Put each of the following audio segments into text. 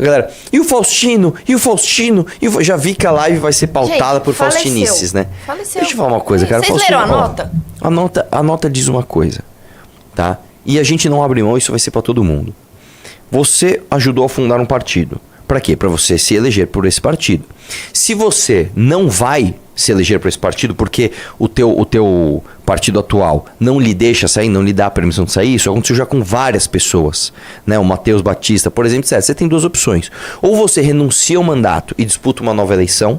Galera, e o Faustino? E o Faustino? Já vi que a live vai ser pautada Gente, por faustinices, né? Faleceu. Deixa eu falar uma coisa, cara. Vocês leram a nota? A nota diz uma coisa, tá? E a gente não abre mão, isso vai ser pra todo mundo. Você ajudou a fundar um partido. Pra quê? Pra você se eleger por esse partido. Se você não vai se eleger por esse partido porque o teu partido atual não lhe deixa sair, não lhe dá a permissão de sair, isso aconteceu já com várias pessoas, né? O Matheus Batista, por exemplo, etc. Você tem duas opções. Ou você renuncia ao mandato e disputa uma nova eleição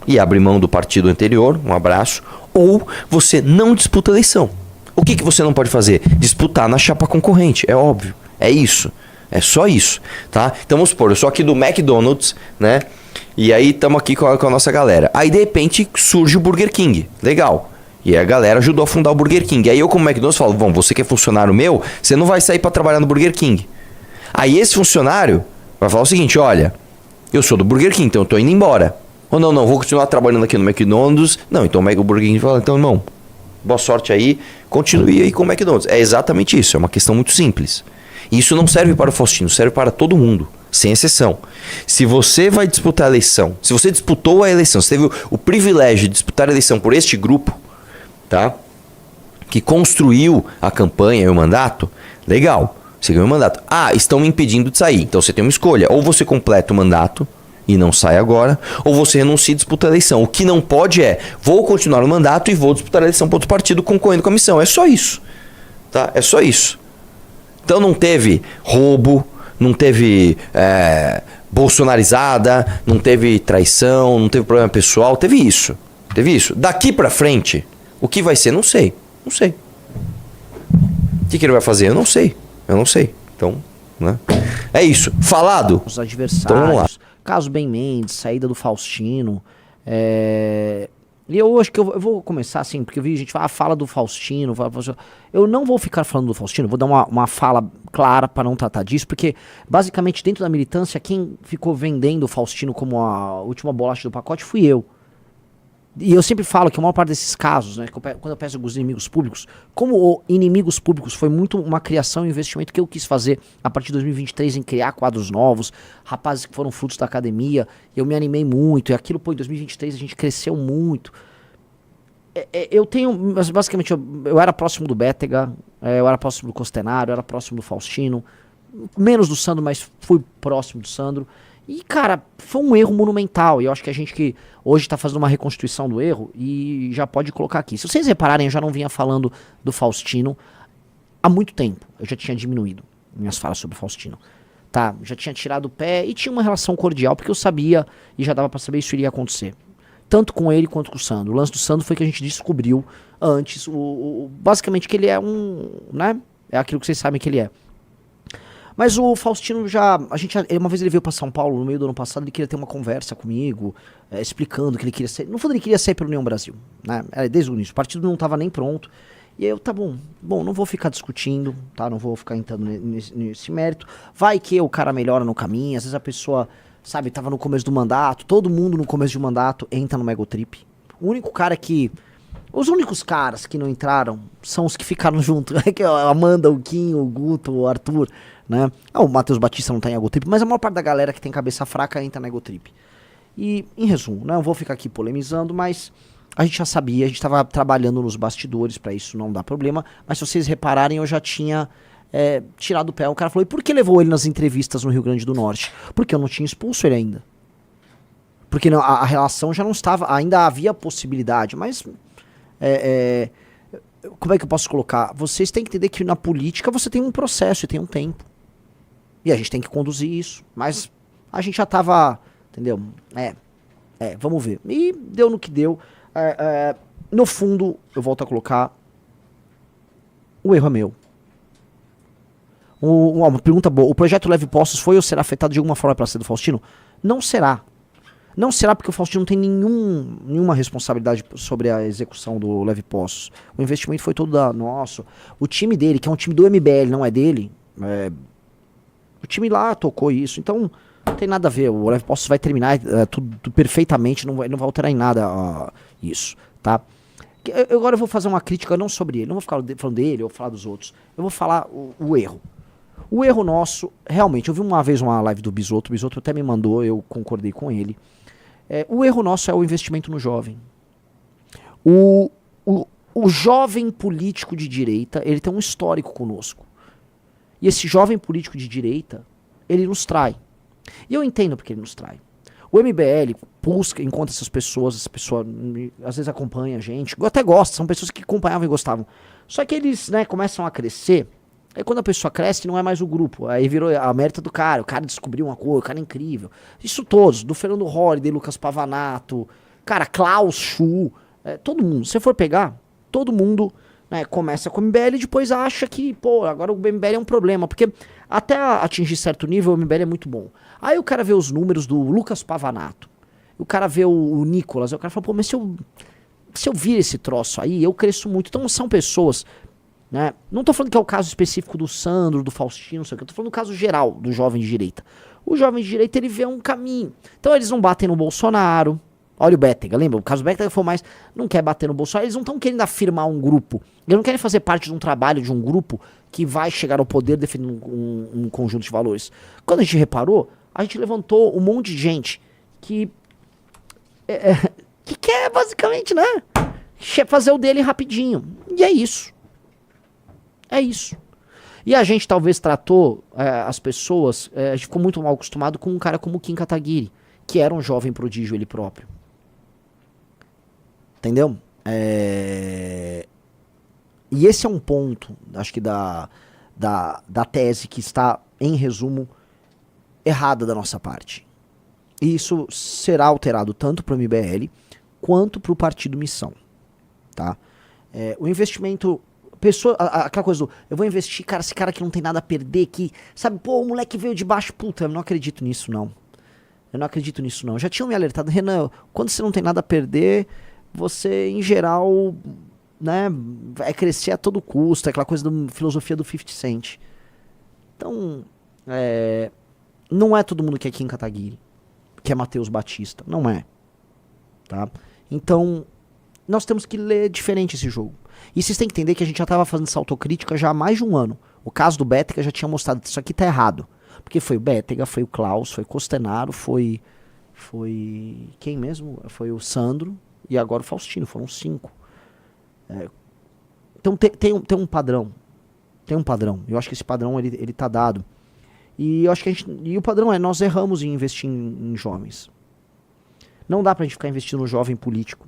e abre mão do partido anterior, um abraço, ou você não disputa a eleição. O que você não pode fazer? Disputar na chapa concorrente, é óbvio, é isso. É só isso, tá? Então vamos supor, eu sou aqui do McDonald's, né? E aí estamos aqui com a nossa galera. Aí de repente surge o Burger King, legal. E aí a galera ajudou a fundar o Burger King. Aí eu como McDonald's falo, bom, você que é funcionário meu, você não vai sair para trabalhar no Burger King. Aí esse funcionário vai falar o seguinte, olha, eu sou do Burger King, então eu tô indo embora. Ou não, vou continuar trabalhando aqui no McDonald's. Não, então o Burger King fala, então irmão, boa sorte aí, continue aí com o McDonald's. É exatamente isso, é uma questão muito simples. E isso não serve para o Faustino, serve para todo mundo, sem exceção. Se você vai disputar a eleição, se você disputou a eleição, se teve o privilégio de disputar a eleição por este grupo, tá? Que construiu a campanha e o mandato, legal, você ganhou o mandato. Ah, estão me impedindo de sair. Então você tem uma escolha, ou você completa o mandato e não sai agora, ou você renuncia e disputa a eleição. O que não pode é, vou continuar o mandato e vou disputar a eleição para outro partido concorrendo com a missão. É só isso, tá? É só isso. Então não teve roubo, não teve bolsonarizada, não teve traição, não teve problema pessoal, teve isso. Teve isso. Daqui pra frente, o que vai ser? Não sei. Não sei. O que ele vai fazer? Eu não sei. Então, né? É isso. Falado? Os adversários. Então vamos lá. Caso Ben Mendes, saída do Faustino. E eu acho que eu vou começar assim, porque eu vi gente fala do Faustino, eu não vou ficar falando do Faustino, vou dar uma fala clara para não tratar disso, porque basicamente dentro da militância, quem ficou vendendo o Faustino como a última bolacha do pacote fui eu. E eu sempre falo que a maior parte desses casos, né, quando eu peço alguns inimigos públicos, como o inimigos públicos foi muito uma criação e investimento que eu quis fazer a partir de 2023 em criar quadros novos, rapazes que foram frutos da academia, eu me animei muito, e aquilo, pô, em 2023 a gente cresceu muito. Eu tenho, basicamente, eu era próximo do Bétega, eu era próximo do Costenaro, eu era próximo do Faustino, menos do Sandro, mas fui próximo do Sandro. E, cara, foi um erro monumental. E eu acho que a gente que hoje tá fazendo uma reconstituição do erro e já pode colocar aqui. Se vocês repararem, eu já não vinha falando do Faustino há muito tempo. Eu já tinha diminuído minhas falas sobre o Faustino. Tá, já tinha tirado o pé e tinha uma relação cordial, porque eu sabia e já dava pra saber isso iria acontecer. Tanto com ele quanto com o Sandro. O lance do Sandro foi que a gente descobriu antes, basicamente que ele é né? É aquilo que vocês sabem que ele é. Mas o Faustino uma vez ele veio pra São Paulo no meio do ano passado, ele queria ter uma conversa comigo, explicando que ele queria ser, no fundo ele queria sair pela União Brasil, né, desde o início, o partido não tava nem pronto, e aí eu, tá bom, não vou ficar discutindo, tá, não vou ficar entrando nesse mérito, vai que o cara melhora no caminho, às vezes a pessoa, sabe, tava no começo do mandato, todo mundo no começo de mandato entra no Megotrip, os únicos caras que não entraram são os que ficaram junto, que é a Amanda, o Kim, o Guto, o Arthur, né? O Matheus Batista não tá em Egotrip, mas a maior parte da galera que tem cabeça fraca entra na Egotrip. E, em resumo, né, eu vou ficar aqui polemizando, mas a gente já sabia, a gente tava trabalhando nos bastidores pra isso não dar problema, mas se vocês repararem, eu já tinha tirado o pé. O cara falou, e por que levou ele nas entrevistas no Rio Grande do Norte? Porque eu não tinha expulso ele ainda. Porque não, a relação já não estava, ainda havia possibilidade, mas... como é que eu posso colocar? Vocês têm que entender que na política você tem um processo e tem um tempo. E a gente tem que conduzir isso. Mas a gente já tava, entendeu? Vamos ver. E deu no que deu. No fundo, eu volto a colocar, o erro é meu. Uma pergunta boa. O projeto Leve Postos foi ou será afetado de alguma forma pela saída do Faustino? Não será. Não será porque o Faustino não tem nenhuma responsabilidade sobre a execução do Leve Postos. O investimento foi todo nosso. O time dele, que é um time do MBL, não é dele, o time lá tocou isso. Então, não tem nada a ver. O Leve Postos vai terminar tudo perfeitamente, não vai alterar em nada isso, tá? Agora eu vou fazer uma crítica não sobre ele, não vou ficar falando dele ou falar dos outros. Eu vou falar o erro. O erro nosso, realmente, eu vi uma vez uma live do Bisotto, o Bisotto até me mandou, eu concordei com ele. O erro nosso é o investimento no jovem. O jovem político de direita, ele tem um histórico conosco. E esse jovem político de direita, ele nos trai. E eu entendo porque ele nos trai. O MBL busca, encontra essas pessoas às vezes acompanha a gente, eu até gosto, são pessoas que acompanhavam e gostavam. Só que eles, né, começam a crescer, aí quando a pessoa cresce não é mais o grupo, aí virou a mérito do cara, o cara descobriu uma coisa, o cara é incrível. Isso todos, do Fernando Holliday, Lucas Pavanato, cara, Klaus Schuh, todo mundo, se você for pegar, todo mundo, né, começa com o MBL e depois acha que, pô, agora o MBL é um problema, porque até atingir certo nível o MBL é muito bom. Aí o cara vê os números do Lucas Pavanato, o cara vê o Nicolas, aí o cara fala, pô, mas se eu vir esse troço aí, eu cresço muito. Então são pessoas, né, não tô falando que é o caso específico do Sandro, do Faustino, não sei o que, eu tô falando do caso geral do jovem de direita. O jovem de direita, ele vê um caminho. Então eles não batem no Bolsonaro. Olha o Bétega, lembra? O caso do Bétega foi mais, não quer bater no Bolsonaro, eles não estão querendo afirmar um grupo. Eles não querem fazer parte de um trabalho, de um grupo que vai chegar ao poder defendendo um conjunto de valores. Quando a gente reparou, a gente levantou um monte de gente que quer basicamente, né, fazer o dele rapidinho. E é isso. É isso. E a gente talvez tratou as pessoas, a gente ficou muito mal acostumado com um cara como o Kim Kataguiri, que era um jovem prodígio ele próprio. Entendeu? E esse é um ponto, acho que da tese que está, em resumo, errada da nossa parte. E isso será alterado tanto para o MBL quanto para o Partido Missão. Tá? O investimento... aquela coisa do, eu vou investir, cara, esse cara que não tem nada a perder, que, sabe, pô, o moleque veio de baixo, puta, eu não acredito nisso, não. Eu não acredito nisso, não. Já tinham me alertado, Renan, quando você não tem nada a perder, você, em geral, né, vai crescer a todo custo, aquela coisa da filosofia do 50 Cent. Então, não é todo mundo que é Kim Kataguiri, que é Matheus Batista, não é. Tá? Então, nós temos que ler diferente esse jogo. E vocês têm que entender que a gente já estava fazendo essa autocrítica já há mais de um ano. O caso do Bétega já tinha mostrado que isso aqui tá errado. Porque foi o Bétega, foi o Klaus, foi o Costenaro, foi quem mesmo? Foi o Sandro e agora o Faustino, foram 5. Então tem um padrão. Tem um padrão. Eu acho que esse padrão ele tá dado. E eu acho que e o padrão nós erramos em investir em jovens. Não dá pra gente ficar investindo no jovem político.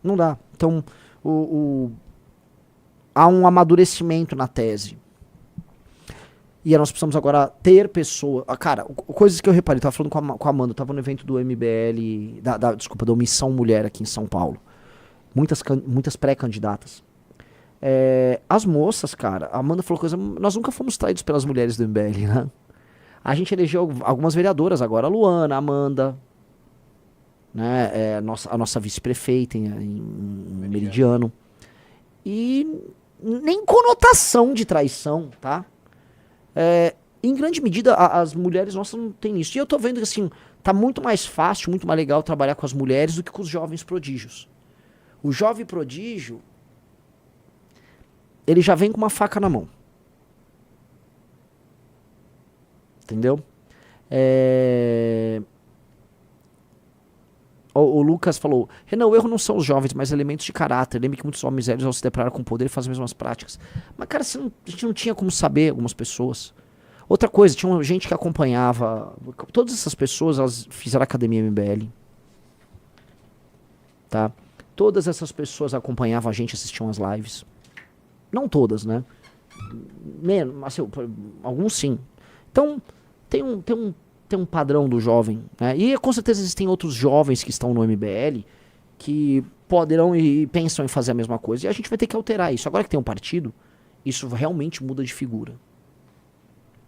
Não dá. Então, há um amadurecimento na tese. E nós precisamos agora ter pessoas... Cara, coisas que eu reparei, eu tava falando com a Amanda, eu tava no evento do MBL, da Missão Mulher aqui em São Paulo. Muitas pré-candidatas. As moças, cara, a Amanda falou coisa... Nós nunca fomos traídos pelas mulheres do MBL, né? A gente elegeu algumas vereadoras agora, a Luana, a Amanda... Né, a nossa vice-prefeita em Meridiano. E nem conotação de traição, tá? Em grande medida, as mulheres nossas não tem isso. E eu tô vendo que assim, tá muito mais fácil, muito mais legal trabalhar com as mulheres do que com os jovens prodígios. O jovem prodígio, ele já vem com uma faca na mão. Entendeu? O Lucas falou, Renan, o erro não são os jovens, mas elementos de caráter. Lembre que muitos homens velhos, ao se deparar com o poder, fazem as mesmas práticas. Mas, cara, a gente não tinha como saber algumas pessoas. Outra coisa, tinha gente que acompanhava. Todas essas pessoas, elas fizeram academia MBL. Tá? Todas essas pessoas acompanhavam a gente, assistiam as lives. Não todas, né? Assim, alguns sim. Então, tem um padrão do jovem, né? E com certeza existem outros jovens que estão no MBL que poderão e pensam em fazer a mesma coisa. E a gente vai ter que alterar isso. Agora que tem um partido, isso realmente muda de figura.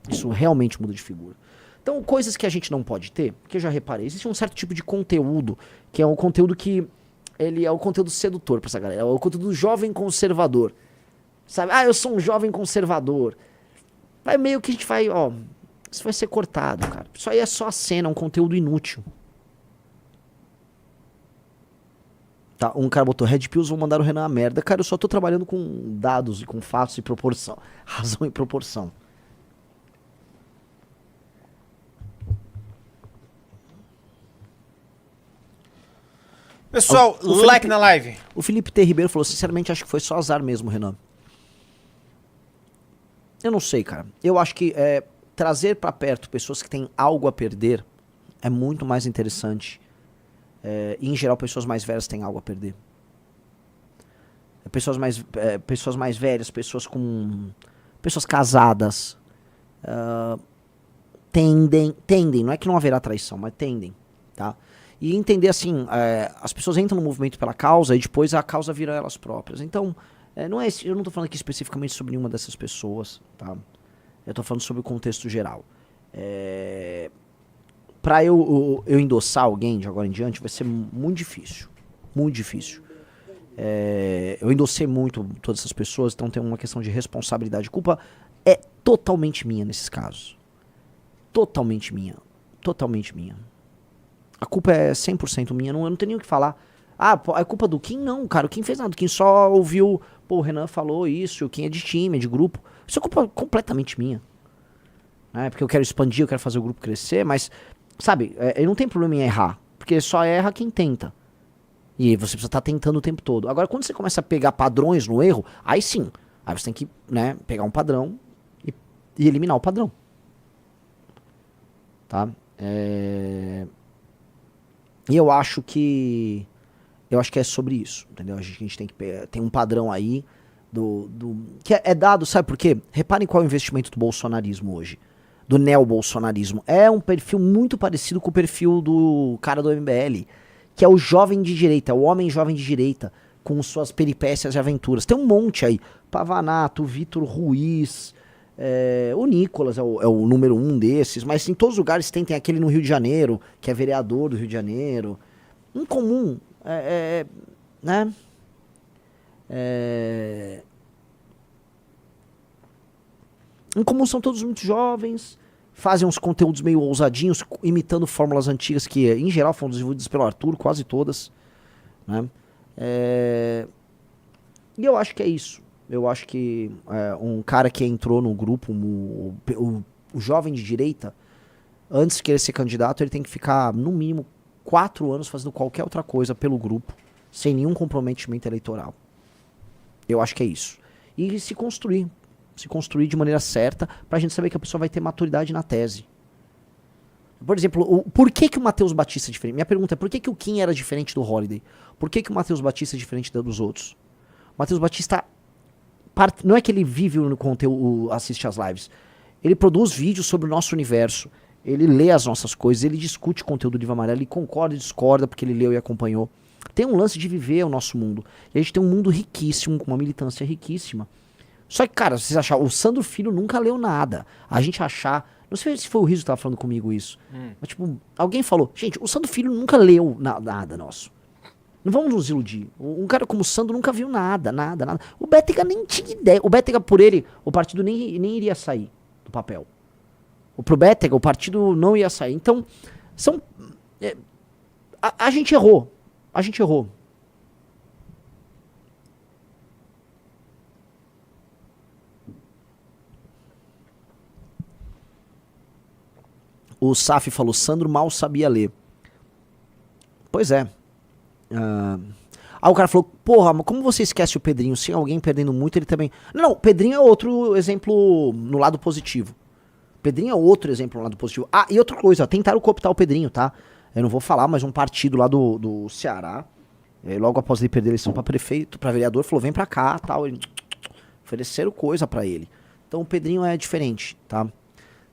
Isso realmente muda de figura. Então, coisas que a gente não pode ter, que eu já reparei, existe um certo tipo de conteúdo, que é um conteúdo que ele é o conteúdo sedutor pra essa galera, é o conteúdo do jovem conservador. Sabe? Eu sou um jovem conservador. Vai meio que a gente vai, isso vai ser cortado, cara. Isso aí é só a cena, um conteúdo inútil. Tá, um cara botou Red Pills, vou mandar o Renan a merda. Cara, eu só tô trabalhando com dados e com fatos e proporção. Razão e proporção. Pessoal, O Felipe- like na live. O Felipe T. Ribeiro falou, sinceramente, acho que foi só azar mesmo, Renan. Eu não sei, cara. Eu acho que trazer pra perto pessoas que têm algo a perder é muito mais interessante. E, em geral, pessoas mais velhas têm algo a perder. Pessoas mais velhas, pessoas casadas, tendem, não é que não haverá traição, mas tendem, tá? E entender assim, as pessoas entram no movimento pela causa e depois a causa vira elas próprias. Então, eu não tô falando aqui especificamente sobre nenhuma dessas pessoas, tá? Eu tô falando sobre o contexto geral. Pra eu endossar alguém de agora em diante vai ser muito difícil. Muito difícil. Eu endossei muito todas essas pessoas, então tem uma questão de responsabilidade. Culpa é totalmente minha nesses casos. Totalmente minha. Totalmente minha. A culpa é 100% minha, eu não tenho nem o que falar. Ah, é culpa do Kim? Não, cara, o Kim fez nada. O Kim só ouviu, pô, o Renan falou isso, o Kim é de time, é de grupo. Isso é culpa completamente minha. Porque eu quero expandir, eu quero fazer o grupo crescer, mas, sabe, eu não tenho problema em errar. Porque só erra quem tenta. E você precisa estar tentando o tempo todo. Agora, quando você começa a pegar padrões no erro, aí sim. Aí você tem que, pegar um padrão e eliminar o padrão. Tá? E eu acho que é sobre isso, entendeu? A gente tem que tem um padrão aí que é dado, sabe por quê? Reparem qual é o investimento do bolsonarismo hoje, do neobolsonarismo. É um perfil muito parecido com o perfil do cara do MBL, que é o jovem de direita, o homem jovem de direita, com suas peripécias e aventuras. Tem um monte aí. Pavanato, Vitor Ruiz, o Nicolas é o número 1 desses, mas em todos os lugares tem aquele no Rio de Janeiro, que é vereador do Rio de Janeiro. Em comum, né? Em comum são todos muito jovens, fazem uns conteúdos meio ousadinhos, imitando fórmulas antigas que, em geral, foram desenvolvidas pelo Arthur, quase todas. Né? E eu acho que é isso. Eu acho que um cara que entrou no grupo, o jovem de direita, antes de querer ser candidato, ele tem que ficar, no mínimo, 4 anos fazendo qualquer outra coisa pelo grupo, sem nenhum comprometimento eleitoral. Eu acho que é isso. E se construir de maneira certa, pra gente saber que a pessoa vai ter maturidade na tese. Por exemplo, por que o Matheus Batista é diferente? Minha pergunta é, por que o Kim era diferente do Holiday? Por que o Matheus Batista é diferente dos outros? O Matheus Batista, não é que ele vive no conteúdo, assiste às lives. Ele produz vídeos sobre o nosso universo. Ele lê as nossas coisas, ele discute conteúdo do Livro Amarelo, ele concorda e discorda porque ele leu e acompanhou. Tem um lance de viver o nosso mundo. E a gente tem um mundo riquíssimo, com uma militância riquíssima. Só que, cara, vocês acharam, o Sandro Filho nunca leu nada. A gente achar, não sei se foi o Riso que tava falando comigo isso, mas tipo, alguém falou, gente, o Sandro Filho nunca leu nada nosso. Não vamos nos iludir. Um cara como o Sandro nunca viu nada. O Bétega nem tinha ideia. O Bétega, por ele, o partido nem iria sair do papel. Pro Bétega, o partido não ia sair. Então, a gente errou. A gente errou. O Saf falou, Sandro mal sabia ler. Pois é. O cara falou, porra, mas como você esquece o Pedrinho? Se alguém perdendo muito, ele também... Não, o Pedrinho é outro exemplo no lado positivo. Pedrinho é outro exemplo no lado positivo. Ah, e outra coisa, tentaram cooptar o Pedrinho, tá? Eu não vou falar, mas um partido lá do Ceará, logo após ele perder a eleição pra prefeito, pra vereador, falou, vem pra cá, tal. Ofereceram coisa pra ele. Então o Pedrinho é diferente, tá?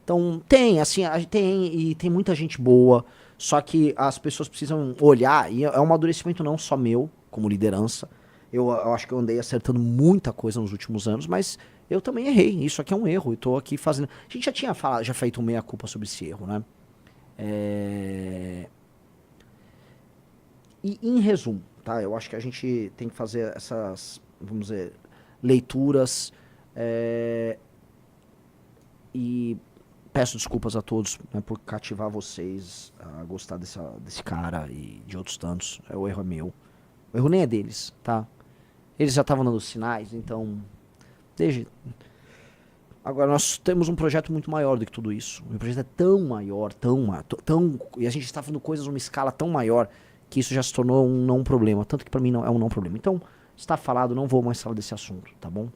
Então tem muita gente boa, só que as pessoas precisam olhar, e é um amadurecimento não só meu, como liderança. Eu acho que eu andei acertando muita coisa nos últimos anos, mas eu também errei. Isso aqui é um erro. Eu tô aqui fazendo. A gente já tinha feito meia-culpa sobre esse erro, né? E em resumo, tá? Eu acho que a gente tem que fazer essas, vamos dizer, leituras. E peço desculpas a todos, né, por cativar vocês a gostar desse cara e de outros tantos. O erro é meu. O erro nem é deles, tá? Eles já estavam dando sinais, então... Desde... Agora, nós temos um projeto muito maior do que tudo isso. O projeto é tão maior, e a gente está fazendo coisas numa escala tão maior que isso já se tornou um não problema. Tanto que para mim não é um não problema. Então, está falado, não vou mais falar desse assunto, tá bom?